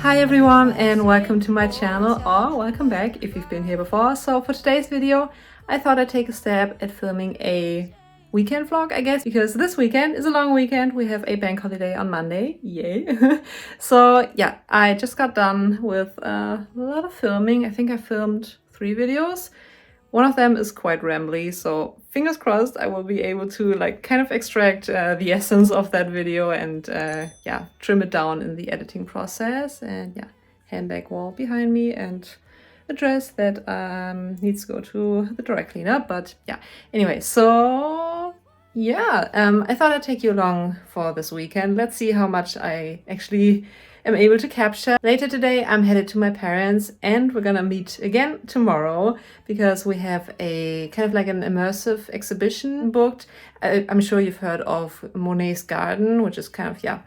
Hi everyone and welcome to my channel, or welcome back if you've been here before. So for today's video I thought I'd take a stab at filming a weekend vlog, I guess, because this weekend is a long weekend. We have a bank holiday on Monday, yay! So yeah, I just got done with a lot of filming. I think I filmed 3 videos. One of them is quite rambly, so fingers crossed I will be able to kind of extract the essence of that video and yeah, trim it down in the editing process. And yeah, handbag wall behind me and a dress that needs to go to the dry cleaner. But yeah, anyway, so yeah, I thought I'd take you along for this weekend. Let's see how much I actually am able to capture. Later today I'm headed to my parents and we're gonna meet again tomorrow because we have a kind of like an immersive exhibition booked. I'm sure you've heard of Monet's garden, which is kind of, yeah,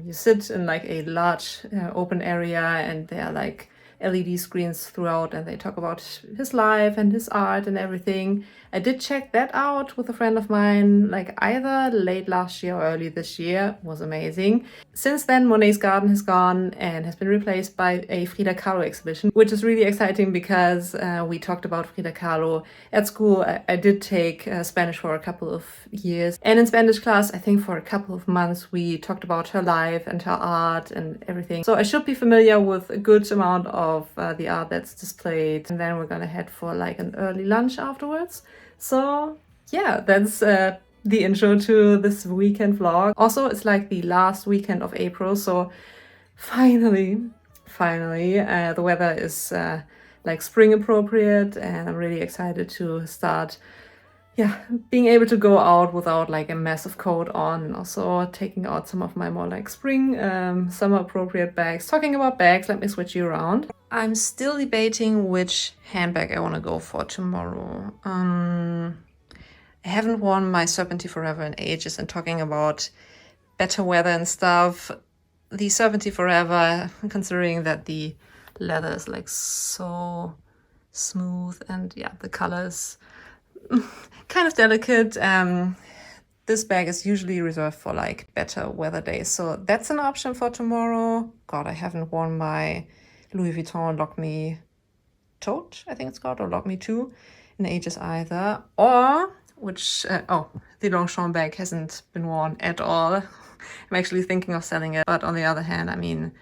you sit in like a large open area and there are like LED screens throughout and they talk about his life and his art and everything. I did check that out with a friend of mine, like either late last year or early this year. It was amazing. Since then, Monet's garden has gone and has been replaced by a Frida Kahlo exhibition, which is really exciting because we talked about Frida Kahlo at school. I did take Spanish for a couple of years, and in Spanish class, I think for a couple of months, we talked about her life and her art and everything. So I should be familiar with a good amount of the art that's displayed, and then we're gonna head for like an early lunch afterwards. So yeah, that's the intro to this weekend vlog. Also, it's like the last weekend of April, so finally, the weather is like spring appropriate, and I'm really excited to start, yeah, being able to go out without like a massive coat on, and also taking out some of my more like spring, summer appropriate bags. Talking about bags, let me switch you around. I'm still debating which handbag I want to go for tomorrow. I haven't worn my Serpentine Forever in ages, and talking about better weather and stuff, the Serpentine Forever, considering that the leather is like so smooth and yeah, the color is kind of delicate. This bag is usually reserved for like better weather days, so that's an option for tomorrow. God, I haven't worn my Louis Vuitton Lock Me tote, I think it's called, or Lock Me 2 in ages either. Or which the Longchamp bag hasn't been worn at all. I'm actually thinking of selling it, but on the other hand, I mean,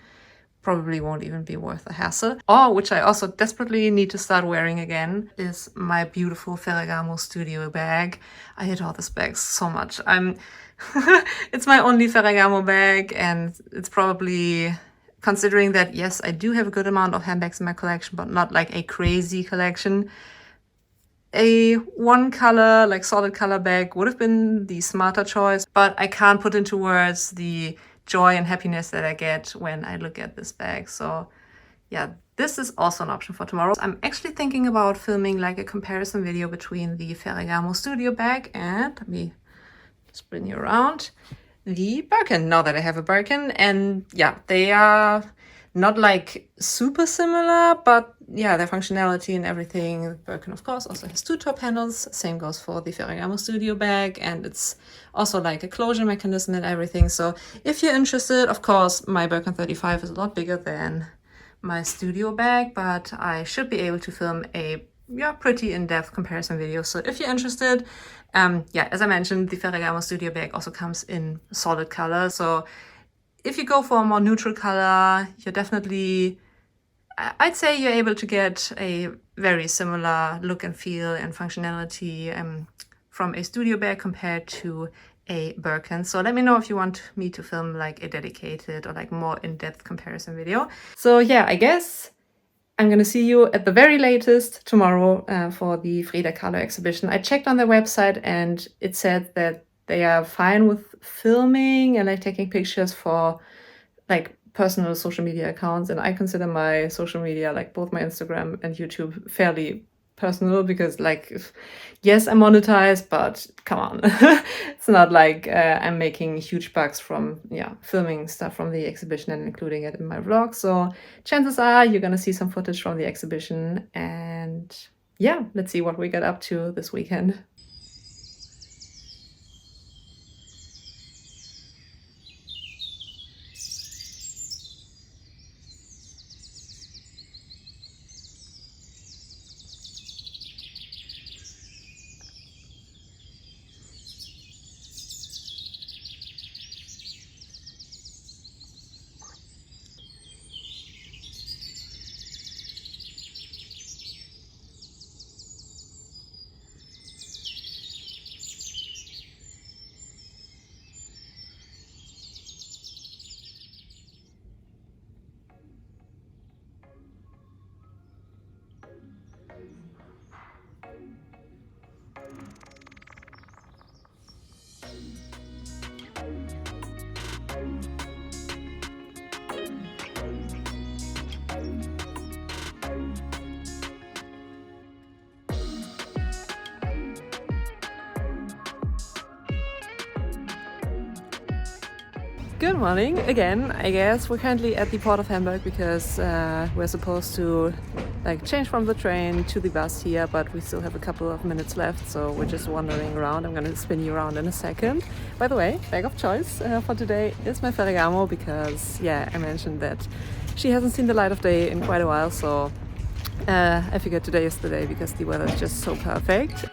probably won't even be worth the hassle. Or, which I also desperately need to start wearing again, is my beautiful Ferragamo studio bag. I adore this bag so much. It's my only Ferragamo bag, and it's probably, considering that, yes, I do have a good amount of handbags in my collection, but not like a crazy collection, a one color, like solid color bag would have been the smarter choice, but I can't put into words the joy and happiness that I get when I look at this bag. So yeah, this is also an option for tomorrow. I'm actually thinking about filming like a comparison video between the Ferragamo studio bag and, let me just bring you around, the Birkin, now that I have a Birkin. And yeah, they are not like super similar, but yeah, their functionality and everything. The Birkin, of course, also has 2 top handles. Same goes for the Ferragamo studio bag, and it's also like a closure mechanism and everything. So if you're interested, of course, my Birkin 35 is a lot bigger than my studio bag, but I should be able to film a pretty in-depth comparison video. So if you're interested, yeah, as I mentioned, the Ferragamo studio bag also comes in solid color. So if you go for a more neutral color, you're definitely, I'd say you're able to get a very similar look and feel and functionality from a studio bag compared to a Birkin. So let me know if you want me to film like a dedicated or like more in-depth comparison video. So yeah, I guess I'm gonna see you at the very latest tomorrow for the Frida Kahlo exhibition. I checked on their website and it said that they are fine with filming and like taking pictures for like personal social media accounts, and I consider my social media, like both my Instagram and YouTube, fairly personal because like, yes, I'm monetized, but come on. It's not like I'm making huge bucks from filming stuff from the exhibition and including it in my vlog. So chances are you're gonna see some footage from the exhibition, and yeah, let's see what we get up to this weekend. Good morning again. I guess we're currently at the port of Hamburg because we're supposed to change from the train to the bus here, but we still have a couple of minutes left, so we're just wandering around. I'm gonna spin you around in a second. By the way, bag of choice for today is my ferragamo because I mentioned that she hasn't seen the light of day in quite a while, so I figured today is the day because the weather is just so perfect.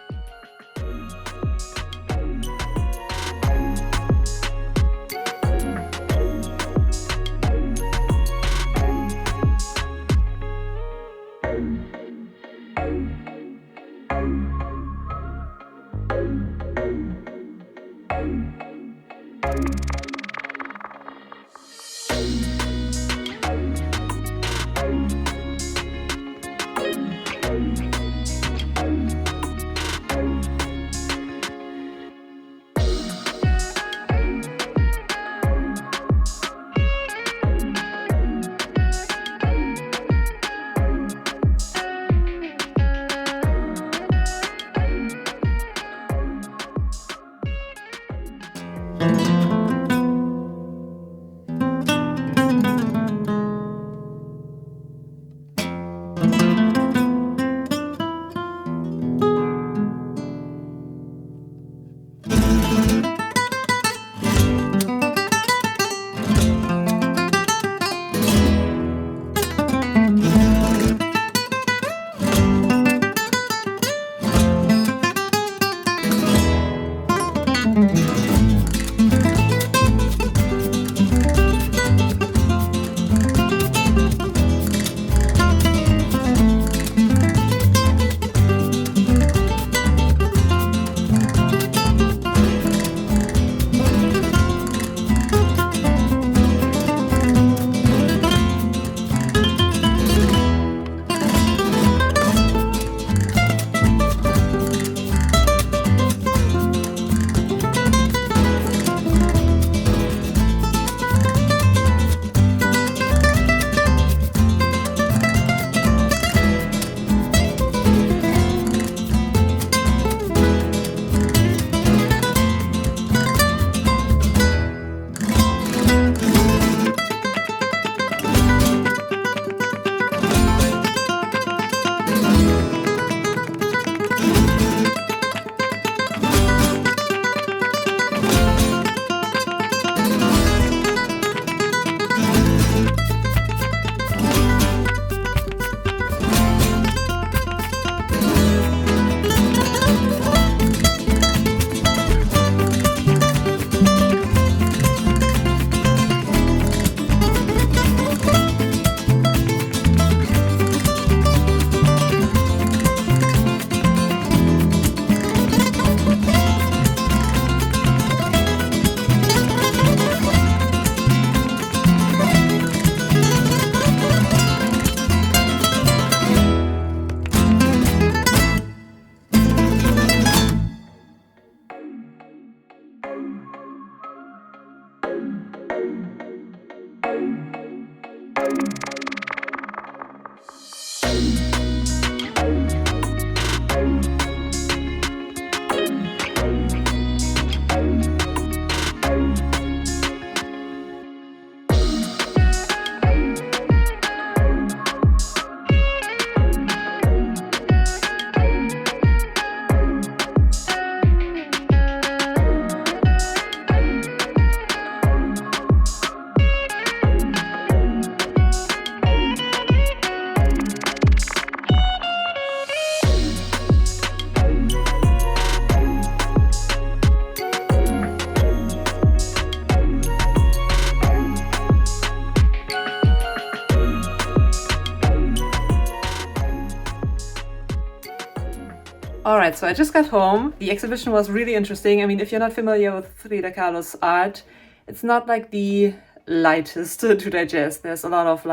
Alright, so I just got home. The exhibition was really interesting. I mean, if you're not familiar with Frida Kahlo's art, it's not like the lightest to digest. There's a lot of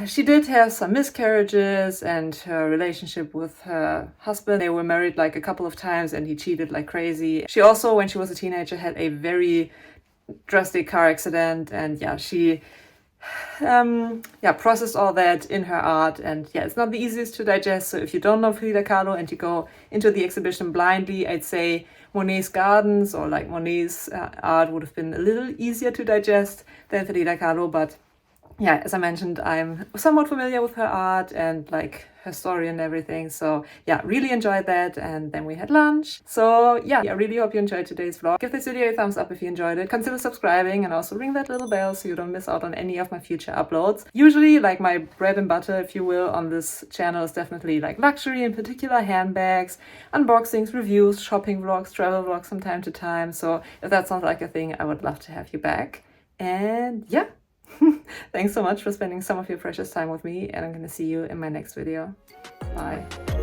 she did have some miscarriages, and her relationship with her husband, they were married a couple of times and he cheated like crazy. She also, when she was a teenager, had a very drastic car accident, and she yeah, processed all that in her art. And yeah, it's not the easiest to digest. So if you don't know Frida Kahlo and you go into the exhibition blindly, I'd say Monet's Gardens or like Monet's art would have been a little easier to digest than Frida Kahlo. But yeah, as I mentioned, I'm somewhat familiar with her art and like her story and everything. So yeah, really enjoyed that. And then we had lunch. So yeah, I really hope you enjoyed today's vlog. Give this video a thumbs up if you enjoyed it. Consider subscribing and also ring that little bell so you don't miss out on any of my future uploads. Usually like my bread and butter, if you will, on this channel is definitely like luxury, in particular handbags, unboxings, reviews, shopping vlogs, travel vlogs from time to time. So if that sounds like a thing, I would love to have you back. And yeah. Thanks so much for spending some of your precious time with me, and I'm gonna see you in my next video. Bye.